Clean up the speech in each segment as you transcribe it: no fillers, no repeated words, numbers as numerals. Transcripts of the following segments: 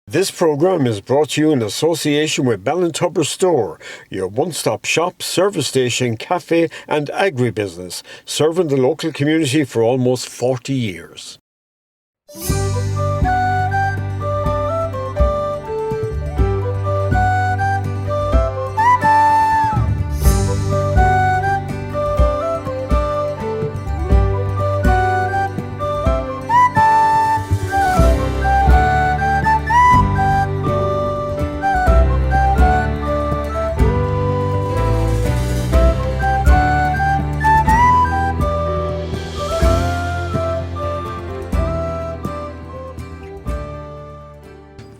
This programme is brought to you in association with Ballintubber Store, your one-stop shop, service station, cafe and agribusiness, serving the local community for almost 40 years.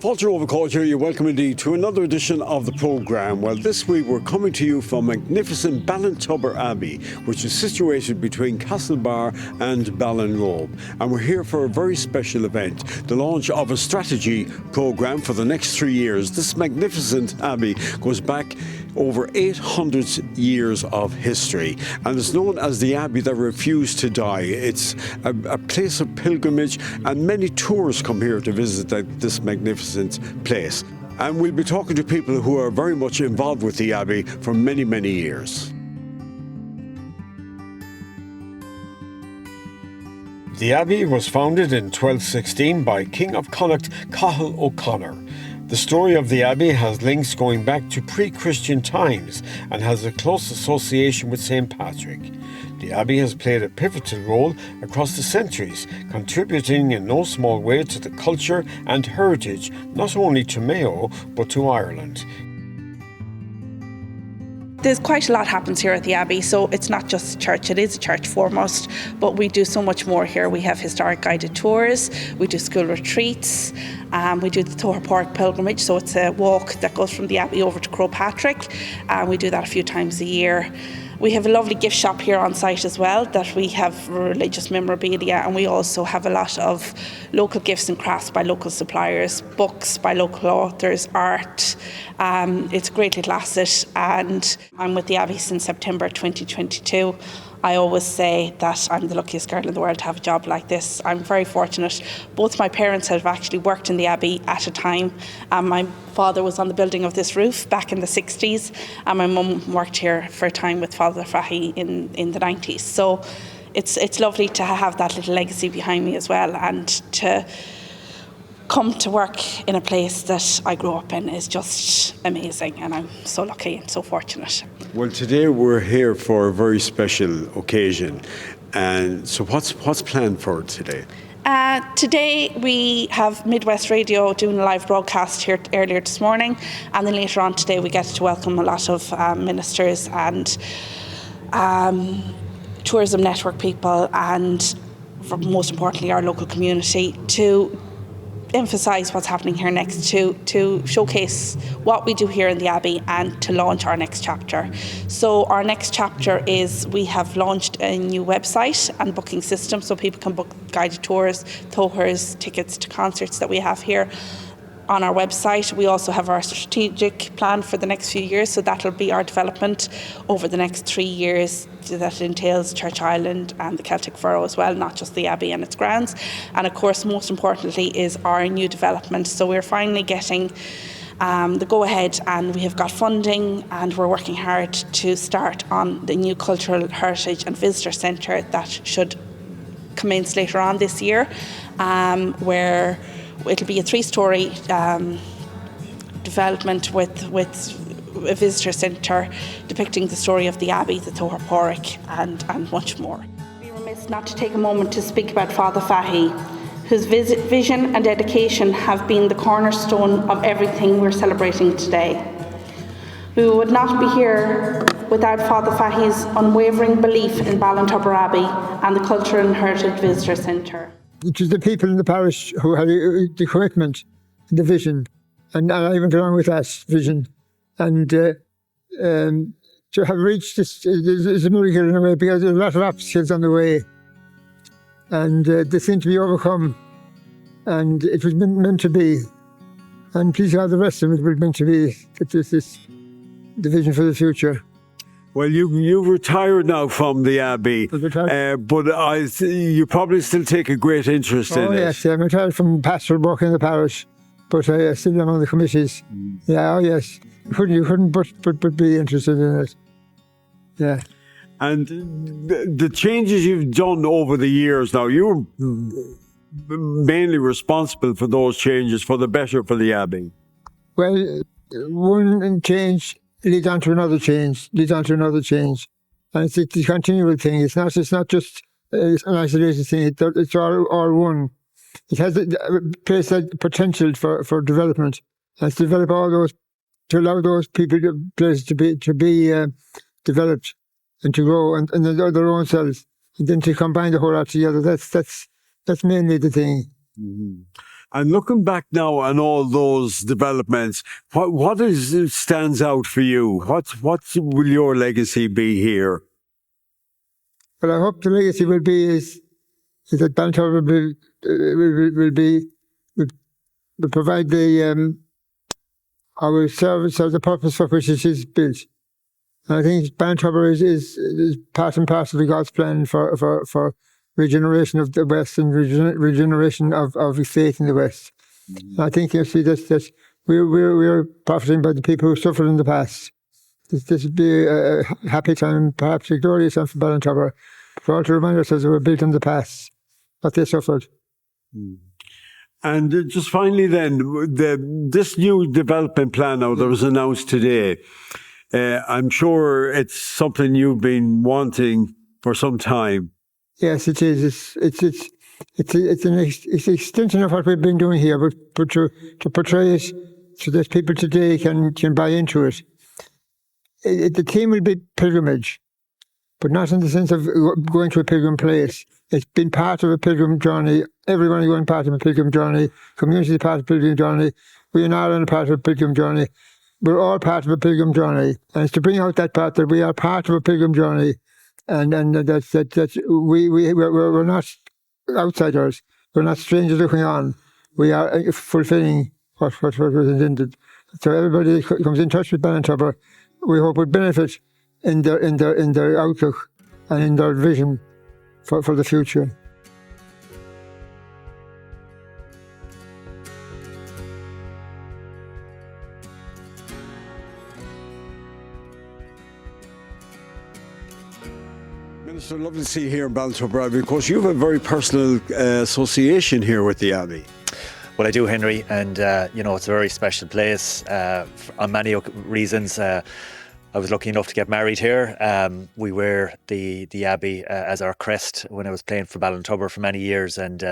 Walter Overcourt here, you're welcome indeed to another edition of the programme. Well, this week we're coming to you from magnificent Ballintubber Abbey, which is situated between Castlebar and Ballinrobe. And we're here for a very special event, the launch of a strategy programme for the next 3 years. This magnificent abbey goes back over 800 years of history and is known as the Abbey That Refuses to Die. It's a place of pilgrimage and many tourists come here to visit this magnificent place. And we'll be talking to people who are very much involved with the Abbey for many, many years. The Abbey was founded in 1216 by King of Connacht, Cathal O'Connor. The story of the Abbey has links going back to pre-Christian times and has a close association with St. Patrick. The Abbey has played a pivotal role across the centuries, contributing in no small way to the culture and heritage not only to Mayo but to Ireland. There's quite a lot happens here at the Abbey, so it's not just a church, it is a church foremost, but we do so much more here. We have historic guided tours, we do school retreats, we do the Toher Pork pilgrimage, so it's a walk that goes from the Abbey over to Crowpatrick, and we do that a few times a year. We have a lovely gift shop here on site as well, that we have religious memorabilia, and we also have a lot of local gifts and crafts by local suppliers, books by local authors, art. It's a great little asset, and I'm with the Abbey since September 2022. I always say that I'm the luckiest girl in the world to have a job like this. I'm very fortunate. Both my parents have actually worked in the Abbey at a time. My father was on the building of this roof back in the 60s, and my mum worked here for a time with Father Fahy in the 90s. So it's lovely to have that little legacy behind me as well, and to come to work in a place that I grew up in is just amazing, and I'm so lucky and so fortunate. Well, today we're here for a very special occasion, and so what's planned for today? Today we have Midwest Radio doing a live broadcast here earlier this morning, and then later on today we get to welcome a lot of ministers and tourism network people, and most importantly our local community, to emphasise what's happening here next, to showcase what we do here in the Abbey and to launch our next chapter. So our next chapter is, we have launched a new website and booking system so people can book guided tours, tours, tickets to concerts that we have here on our website. We also have our strategic plan for the next few years, so that'll be our development over the next 3 years. That entails Church Island and the Celtic Furrow as well, not just the Abbey and its grounds. And of course, most importantly, is our new development. So we're finally getting the go-ahead, and we have got funding, and we're working hard to start on the new Cultural Heritage and Visitor Centre that should commence later on this year, where it'll be a 3-storey development with a visitor centre depicting the story of the Abbey, the Toher Pork, and much more. We'd be remiss not to take a moment to speak about Father Fahy, whose vision and dedication have been the cornerstone of everything we're celebrating today. We would not be here without Father Fahy's unwavering belief in Ballintubber Abbey and the Cultural and Heritage Visitor Centre. It was the people in the parish who had the commitment, the vision, and I went along with that vision. And to have reached this is a miracle in a way, because there are a lot of obstacles on the way, and they seem to be overcome, and it was meant to be. And please God, the rest of it was meant to be. It was the vision for the future. Well, you've retired now from the Abbey, but you probably still take a great interest in it. Oh yes, I'm retired from pastoral work in the parish, but I still among the committees. Yeah, oh yes. You couldn't but be interested in it. Yeah. And the changes you've done over the years now, you're mainly responsible for those changes for the better for the Abbey. Well, one change leads on to another change, and it's a continual thing. It's not just an isolated thing. It's all one. It has a place that potential for development, and to develop all those, to allow those places to be developed and to grow and their own selves, and then to combine the whole lot together. That's mainly the thing. Mm-hmm. And looking back now on all those developments, what stands out for you? What will your legacy be here? Well, I hope the legacy will be is that Ballintubber will provide our service or the purpose for which it is built. And I think Ballintubber is part and parcel of God's plan for regeneration of the West and regeneration of faith in the West. Mm-hmm. I think you see that we're profiting by the people who suffered in the past. This would be a happy time, perhaps a glorious time for Ballintubber, for all to remind ourselves that we're built in the past, what they suffered. Mm. And just finally then, this new development plan now that was announced today, I'm sure it's something you've been wanting for some time. Yes, it is. It's an extension of what we've been doing here, but to portray it so that people today can buy into it. The theme will be pilgrimage, but not in the sense of going to a pilgrim place. It's been part of a pilgrim journey. Everyone is going part of a pilgrim journey. Community is part of a pilgrim journey. We in Ireland are part of a pilgrim journey. We're all part of a pilgrim journey, and it's to bring out that part that we are part of a pilgrim journey. And that we're not outsiders. We're not strangers looking on. We are fulfilling what was intended. So everybody that comes in touch with Ballintubber, we hope would benefit in their outlook and in their vision for the future. Minister, lovely to see you here in Ballintubber Abbey. Of course, you have a very personal association here with the Abbey. Well, I do, Henry, and it's a very special place on many reasons. I was lucky enough to get married here. We wear the Abbey as our crest when I was playing for Ballintubber for many years, and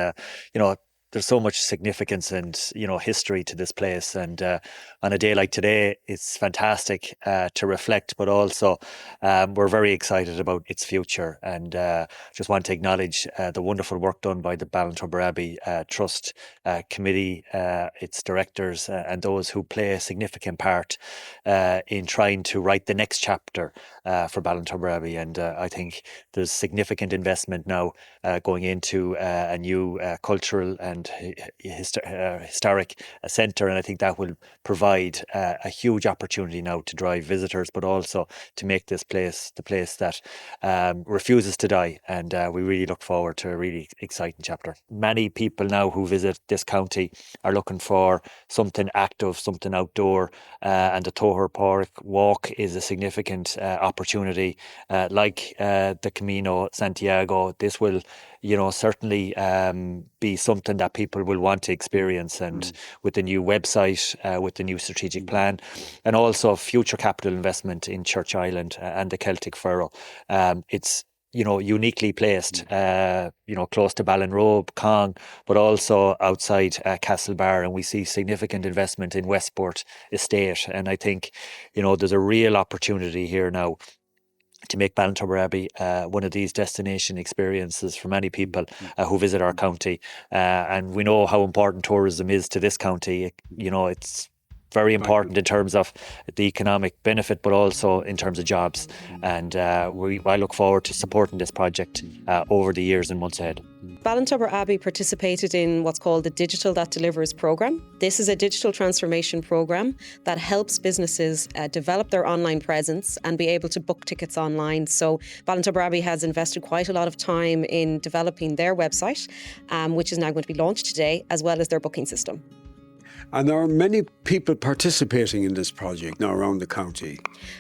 there's so much significance and history to this place, and on a day like today it's fantastic to reflect, but also we're very excited about its future, and just want to acknowledge the wonderful work done by the Ballintubber Abbey Trust Committee, its directors, and those who play a significant part in trying to write the next chapter for Ballintubber Abbey. And I think there's significant investment now going into a new cultural and historic centre, and I think that will provide a huge opportunity now to drive visitors, but also to make this place the place that refuses to die. And we really look forward to a really exciting chapter. Many people now who visit this county are looking for something active, something outdoor, and the Toher Park walk is a significant opportunity. Like the Camino Santiago, this will certainly be something that people will want to experience, and with the new website, with the new strategic plan, and also future capital investment in Church Island and the Celtic Furrow, it's uniquely placed, close to Ballinrobe, Cong, but also outside Castlebar, and we see significant investment in Westport Estate. And I think, there's a real opportunity here now to make Ballintubber Abbey one of these destination experiences for many people who visit our county. And we know how important tourism is to this county. It's very important in terms of the economic benefit, but also in terms of jobs. And I look forward to supporting this project over the years and months ahead. Ballintubber Abbey participated in what's called the Digital That Delivers programme. This is a digital transformation programme that helps businesses develop their online presence and be able to book tickets online. So Ballintubber Abbey has invested quite a lot of time in developing their website, which is now going to be launched today, as well as their booking system. And there are many people participating in this project now around the county.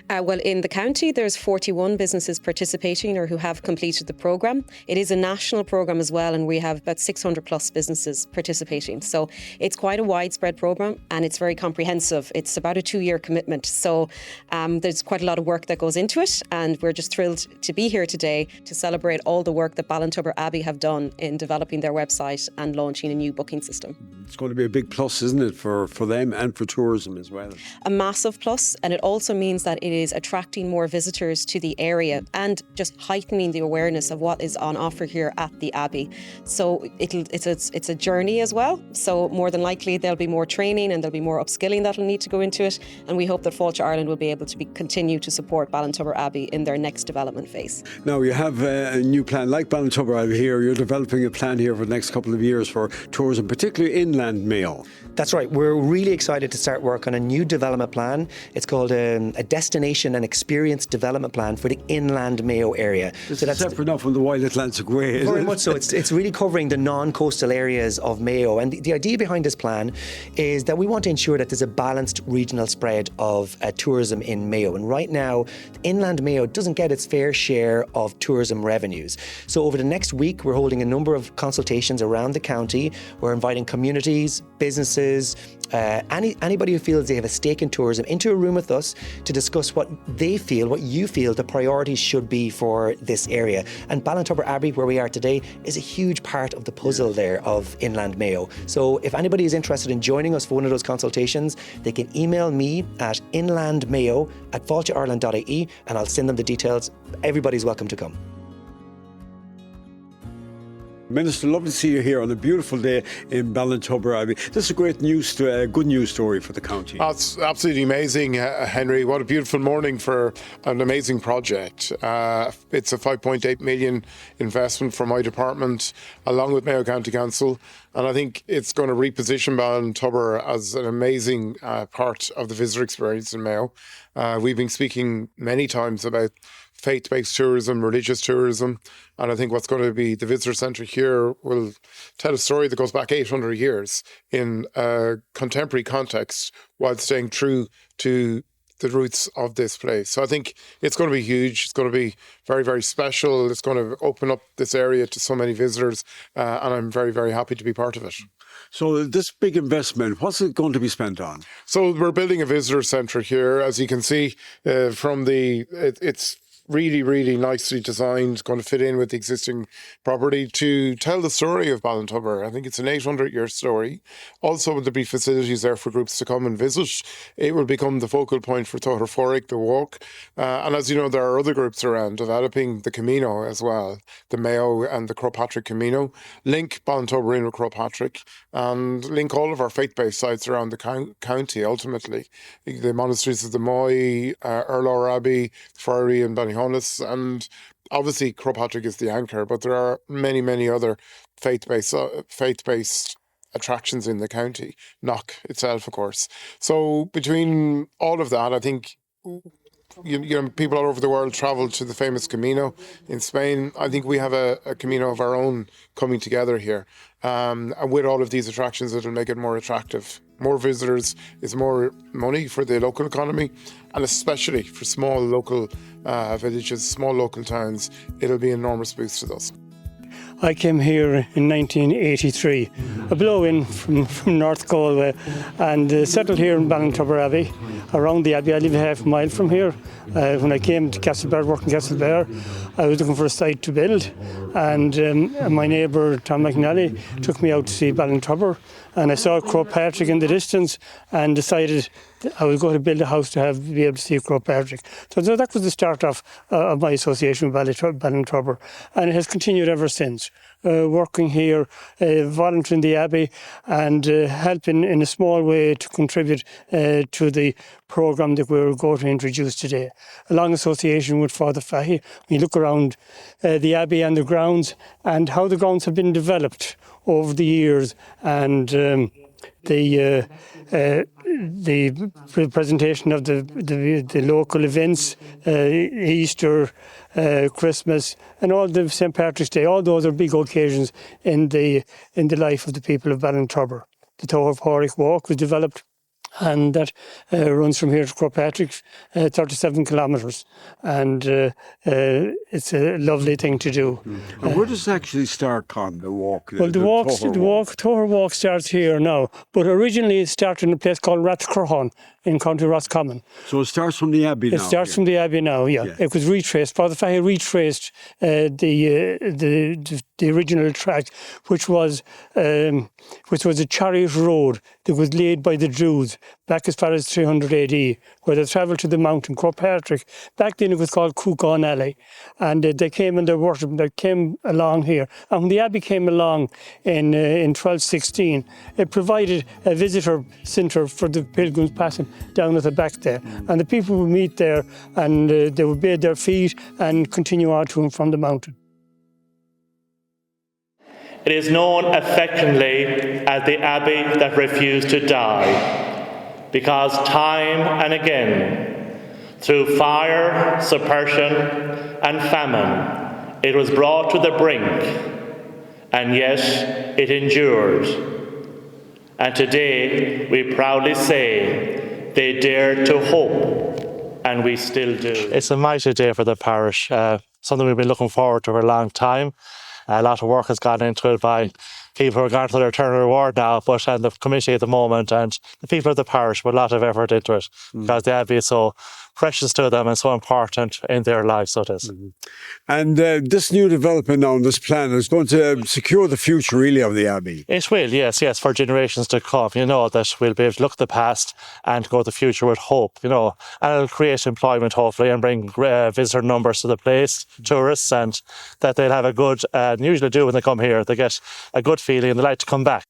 Well, in the county, there's 41 businesses participating or who have completed the programme. It is a national programme as well, and we have about 600 plus businesses participating. So it's quite a widespread programme and it's very comprehensive. It's about a 2-year commitment. So there's quite a lot of work that goes into it, and we're just thrilled to be here today to celebrate all the work that Ballintubber Abbey have done in developing their website and launching a new booking system. It's going to be a big plus, isn't it, for them and for tourism as well? A massive plus, and it also means that it is attracting more visitors to the area and just heightening the awareness of what is on offer here at the Abbey. So it's a journey as well. So more than likely there'll be more training and there'll be more upskilling that'll need to go into it, and we hope that Fáilte Ireland will be able to continue to support Ballintubber Abbey in their next development phase. Now you have a new plan like Ballintubber Abbey here. You're developing a plan here for the next couple of years for tourism, particularly inland Mayo. That's right. We're really excited to start work on a new development plan. It's called a destination and experience development plan for the inland Mayo area. So that's separate enough from the Wild Atlantic Way. Very much so. It's really covering the non-coastal areas of Mayo. And the idea behind this plan is that we want to ensure that there's a balanced regional spread of tourism in Mayo. And right now, inland Mayo doesn't get its fair share of tourism revenues. So over the next week, we're holding a number of consultations around the county. We're inviting communities, businesses, anybody who feels they have a stake in tourism into a room with us to discuss what you feel the priorities should be for this area. And Ballintubber Abbey, where we are today, is a huge part of the puzzle there of inland Mayo. So if anybody is interested in joining us for one of those consultations, they can email me at inlandmayo@failteireland.ie and I'll send them the details. Everybody's welcome to come. Minister, lovely to see you here on a beautiful day in Ballintubber Abbey. This is a great news, good news story for the county. Oh, it's absolutely amazing, Henry. What a beautiful morning for an amazing project. It's a 5.8 million investment from my department, along with Mayo County Council. And I think it's going to reposition Ballintubber as an amazing part of the visitor experience in Mayo. We've been speaking many times about faith-based tourism, religious tourism, and I think what's going to be the visitor centre here will tell a story that goes back 800 years in a contemporary context while staying true to the roots of this place. So I think it's going to be huge. It's going to be very, very special. It's going to open up this area to so many visitors, and I'm very, very happy to be part of it. So this big investment, what's it going to be spent on? So we're building a visitor centre here. As you can see from it's really, really nicely designed, going to fit in with the existing property to tell the story of Ballintubber. I think it's an 800-year story. Also, there'll be facilities there for groups to come and visit. It will become the focal point for Tóthar Fóric, the walk. And as you know, there are other groups around developing the Camino as well, the Mayo and the Croagh-Patrick Camino. Link Ballintubber in with Croagh-Patrick and link all of our faith-based sites around the county, ultimately. The monasteries of the Moy, Erlor Abbey, Friary and Ballyhonas, and obviously Croagh-Patrick is the anchor, but there are many, many other faith-based attractions in the county. Knock itself, of course. So between all of that, I think you know, people all over the world travel to the famous Camino in Spain. I think we have a Camino of our own coming together here. And with all of these attractions, it'll make it more attractive. More visitors is more money for the local economy, and especially for small local villages, small local towns, it'll be an enormous boost to those. I came here in 1983, a blow-in from North Galway, and settled here in Ballintubber Abbey, around the Abbey. I live half a mile from here. When I came to Castlebar, working Castlebar, I was looking for a site to build, and my neighbour Tom McNally took me out to see Ballintubber, and I saw Croagh-Patrick in the distance and decided I was going to build a house to be able to see Croagh-Patrick. So that was the start of my association with Ballintubber, and it has continued ever since. Working here, volunteering the Abbey, and helping in a small way to contribute to the programme that we're going to introduce today. A long association with Father Fahy. We look around the Abbey and the grounds, and how the grounds have been developed over the years, and the presentation of the local events, Easter, Christmas, and all the St. Patrick's Day. All those are big occasions in the life of the people of Ballintubber. the Tower Porrick Walk was developed, and that runs from here to Croagh-Patrick, 37 kilometres, and it's a lovely thing to do. And where does it actually start, Con, the walk? Well, the Tower Walk starts here now, but originally it started in a place called Rathcrohan in County Roscommon. So it starts from the Abbey now? It starts from the Abbey now, yeah. It was retraced. Father Fahey retraced the original track, which was a chariot road that was laid by the Druids back as far as 300 AD, where they travelled to the mountain, Croagh-Patrick. Back then it was called Cúchán Alley, and they came and they worshipped, they came along here. And when the Abbey came along in 1216, it provided a visitor centre for the pilgrims passing down at the back there. And the people would meet there, and they would bathe their feet and continue on to and from the mountain. It is known affectionately as the Abbey that refused to die, because time and again, through fire, suppression, and famine, it was brought to the brink, and yet it endured. And today, we proudly say, they dared to hope, and we still do. It's a mighty day for the parish, something we've been looking forward to for a long time. A lot of work has gone into it by people who are going for their turn of reward now, but and the committee at the moment and the people of the parish put a lot of effort into it because the Abbey is so precious to them and so important in their lives, so it is. And this new development now, this plan is going to secure the future really of the Abbey. It will, yes, for generations to come. You know, that we'll be able to look at the past and go to the future with hope, you know, and it'll create employment hopefully and bring visitor numbers to the place, tourists, and that they'll have a good, usually do when they come here, they get a good feeling and they like to come back.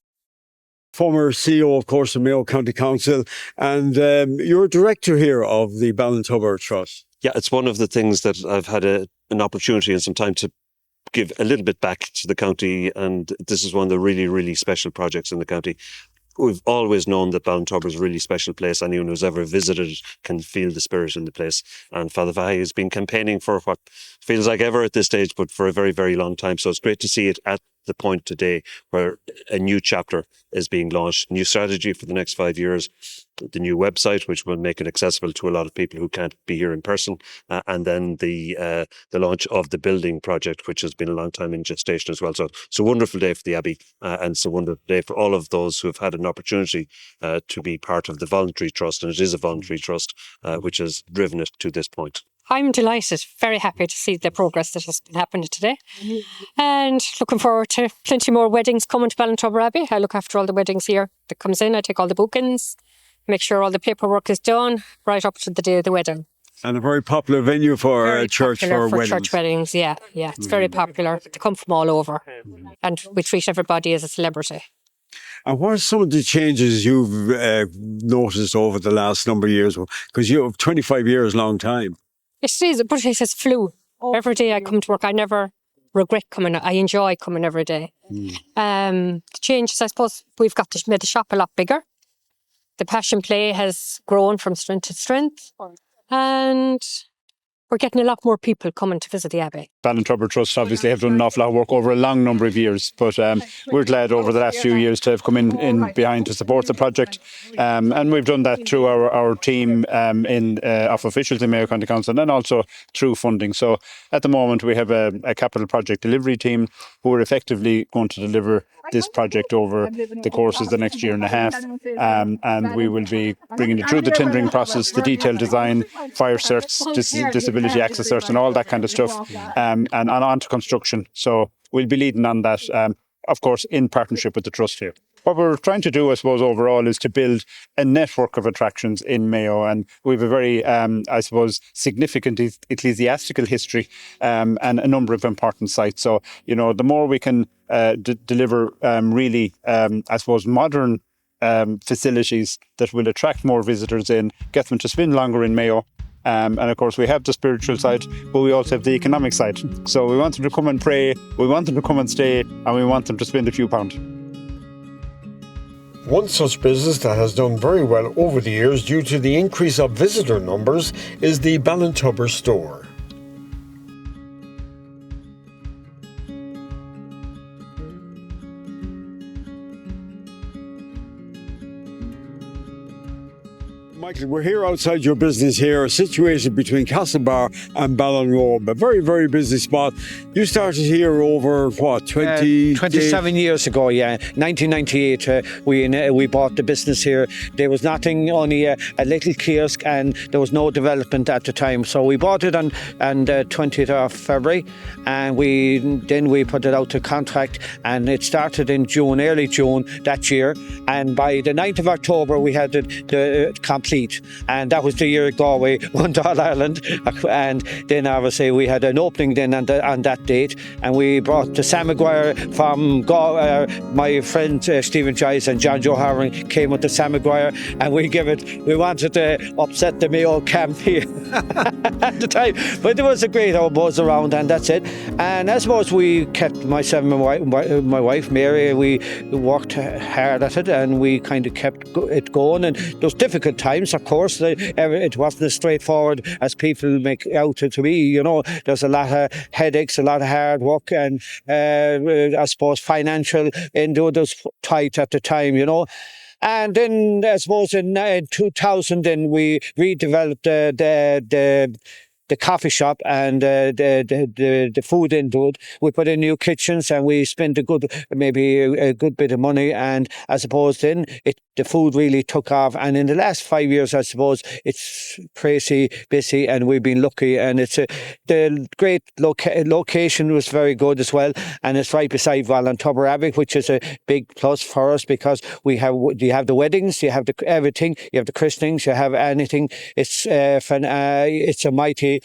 Former CEO, of course, of Mayo County Council, and you're director here of the Ballintubber Trust. Yeah, it's one of the things that I've had an opportunity and some time to give a little bit back to the county, and this is one of the really, really special projects in the county. We've always known that Ballintubber is a really special place. Anyone who's ever visited can feel the spirit in the place. And Father Fahey has been campaigning for what feels like ever at this stage, but for a very, very long time. So it's great to see it at the point today where a new chapter is being launched, new strategy for the next 5 years, the new website, which will make it accessible to a lot of people who can't be here in person, and then the launch of the building project, which has been a long time in gestation as well. So it's a wonderful day for the Abbey, and it's a wonderful day for all of those who have had an opportunity to be part of the voluntary trust, and it is a voluntary trust which has driven it to this point. I'm delighted, very happy to see the progress that has been happening today, and looking forward to plenty more weddings coming to Ballintubber Abbey. I look after all the weddings here that comes in. I take all the bookings, make sure all the paperwork is done right up to the day of the wedding. And a very popular venue for church for weddings. Church weddings, yeah. It's very popular. They come from all over, and we treat everybody as a celebrity. And what are some of the changes you've noticed over the last number of years? Because you have 25 years, long time. It is, but it has flew. Every day I come to work, I never regret coming. I enjoy coming every day. The changes, I suppose, we've made the shop a lot bigger. The passion play has grown from strength to strength, and we're getting a lot more people coming to visit the Abbey. Ballintubber Trust obviously have done an awful lot of work over a long number of years, but we're glad over the last few years to have come in behind to support the project, and we've done that through our team of officials in Mayo County Council and also through funding. So at the moment we have a capital project delivery team who are effectively going to deliver this project over the course of the next year and a half, and we will be bringing it through the tendering process, the detailed design, fire certs, disability access certs and all that kind of stuff, and on to construction. So we'll be leading on that, of course, in partnership with the Trust here. What we're trying to do, I suppose, overall is to build a network of attractions in Mayo, and we have a very, I suppose, significant ecclesiastical history and a number of important sites. So, you know, the more we can deliver really, I suppose, modern facilities that will attract more visitors in, get them to spend longer in Mayo. And of course, we have the spiritual side, but we also have the economic side. So we want them to come and pray, we want them to come and stay, and we want them to spend a few pounds. One such business that has done very well over the years due to the increase of visitor numbers is the Ballintubber store. Michael, we're here outside your business here, situated between Castlebar and Ballinrobe, a very, very busy spot. You started here over, what, 27 years ago, yeah. 1998, we bought the business here. There was nothing, only a little kiosk, and there was no development at the time. So we bought it on the 20th of February, and we put it out to contract, and it started in June, early June that year. And by the 9th of October, we had the complete, and that was the year Galway won All Ireland. And then obviously we had an opening then on that date, and we brought the Sam Maguire from my friend Stephen Giles and John Joe Harron came with the Sam Maguire, and we wanted to upset the Mayo camp here at the time, but there was a great old buzz around, and that's it. And I suppose we kept, myself and my wife Mary, we worked hard at it, and we kind of kept it going. And there was difficult times, of course. It wasn't as straightforward as people make out to be. You know, there's a lot of headaches, a lot of hard work, and I suppose financial it was tight at the time, you know. And then I suppose in 2000, then we redeveloped the coffee shop and the food into it. We put in new kitchens, and we spent maybe a good bit of money. And I suppose then the food really took off. And in the last 5 years, I suppose it's crazy busy, and we've been lucky. And the great location was very good as well. And it's right beside Ballintubber Abbey, which is a big plus for us, because you have the weddings, you have everything, you have the christenings, you have anything. It's a mighty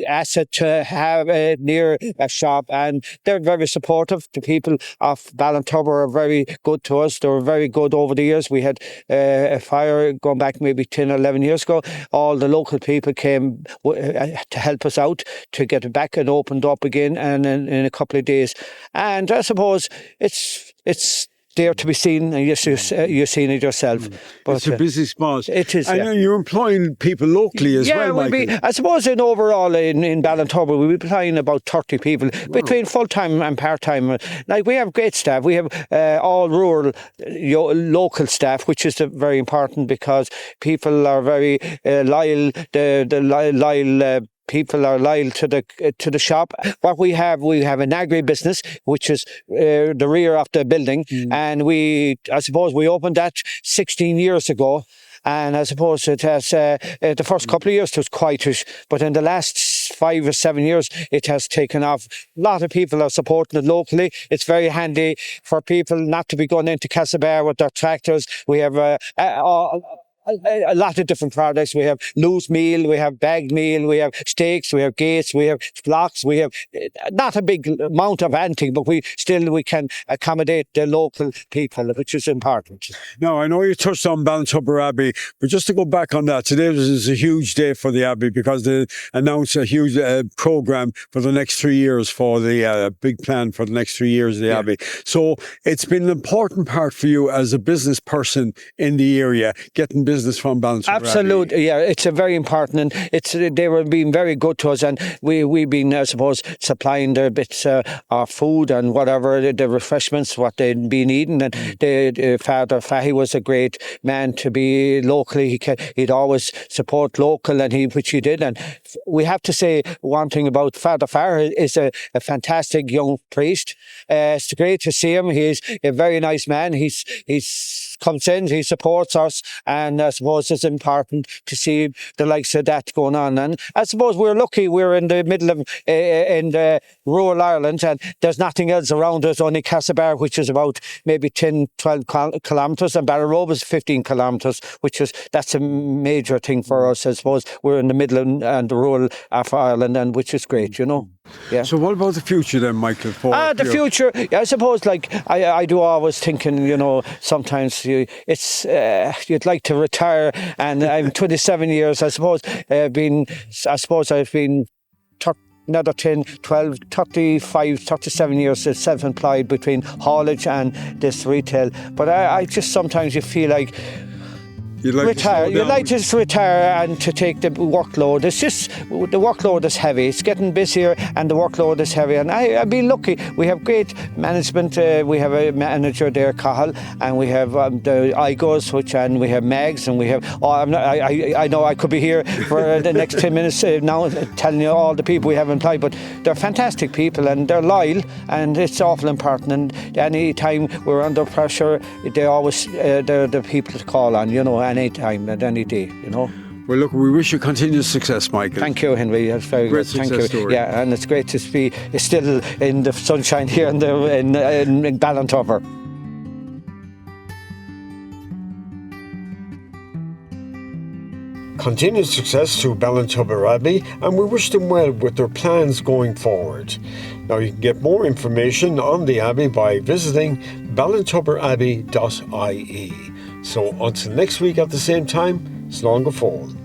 asset to have near a shop, and they're very supportive. The people of Ballintubber are very good to us. They were very good over the years. We had a fire going back maybe 10 or 11 years ago. All the local people came to help us out to get it back and opened up again, and in a couple of days. And I suppose it's there to be seen, and you're seeing it yourself. But it's a busy spot. It is. I know you're employing people locally as well, Michael. I suppose in overall in Ballintubber we'll be employing about 30 people between full-time and part-time. Like, we have great staff. We have all rural local staff, which is very important, because people are very loyal. People are loyal to the shop. What we have an agri-business, which is the rear of the building, and I suppose we opened that 16 years ago. And I suppose it has the first couple of years it was quietish, but in the last 5 or 7 years it has taken off. A lot of people are supporting it locally. It's very handy for people not to be going into Castlebar with their tractors. We have a lot of different products. We have loose meal, we have bagged meal, we have steaks, we have gates, we have flocks, we have not a big amount of anything, but we can accommodate the local people, which is important. Now, I know you touched on Ballintubber Abbey, but just to go back on that, today is a huge day for the Abbey, because they announced a huge programme for the next 3 years, for the big plan for the next 3 years of the Abbey. So it's been an important part for you as a business person in the area, getting business from Ballintubber Abbey. Absolutely, yeah. It's a very important, and they were being very good to us, and we've been, I suppose, supplying their bits of food and whatever, the refreshments, what they'd been eating. And Father Fahy was a great man to be locally. He'd always support local, and which he did. And we have to say one thing about Father Fahy is a fantastic young priest. It's great to see him. He's a very nice man. He's comes in, he supports us, and I suppose it's important to see the likes of that going on. And I suppose we're lucky, we're in the middle of in the rural Ireland, and there's nothing else around us, only Castlebar, which is about maybe 10-12 kilometres, and Ballinrobe is 15 kilometres, that's a major thing for us. I suppose we're in the middle and the rural of Ireland, and which is great, you know. Yeah. So what about the future then, Michael? The future, I suppose, like I do always thinking, you know, sometimes you'd like to retire, and I'm 27 years, I suppose. I've been another 10, 12, 35, 37 years self-employed between haulage and this retail. But I just sometimes you feel like You'd like retire. to slow You'd like down. to retire and to take the workload. It's just the workload is heavy. It's getting busier and the workload is heavy. And I've been lucky. We have great management. We have a manager there, Cathal, and we have the IGOs, and we have Megs, and we have. I know I could be here for the next 10 minutes now telling you all the people we have employed, but they're fantastic people and they're loyal, and it's awful important. And any time we're under pressure, they're always they're the people to call on. Any time and any day. Well, look, we wish you continued success, Michael. Thank you, Henry. That's very Great good. Thank success you. story. Yeah, and it's great to be still in the sunshine here in Ballintubber. Continued success to Ballintubber Abbey, and we wish them well with their plans going forward. Now, you can get more information on the Abbey by visiting ballintubberabbey.ie. So until next week at the same time, slán go fóill.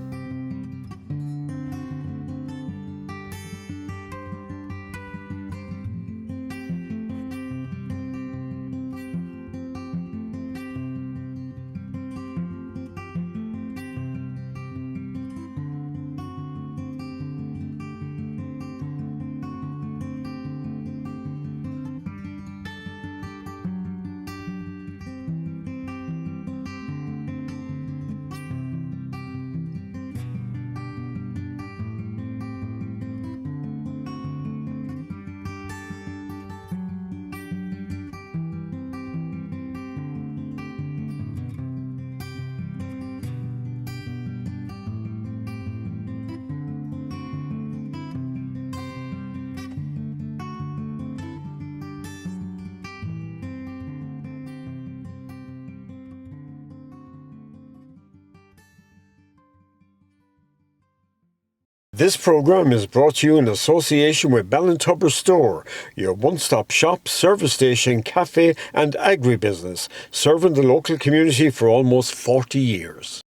This programme is brought to you in association with Ballintubber Store, your one-stop shop, service station, cafe and agribusiness, serving the local community for almost 40 years.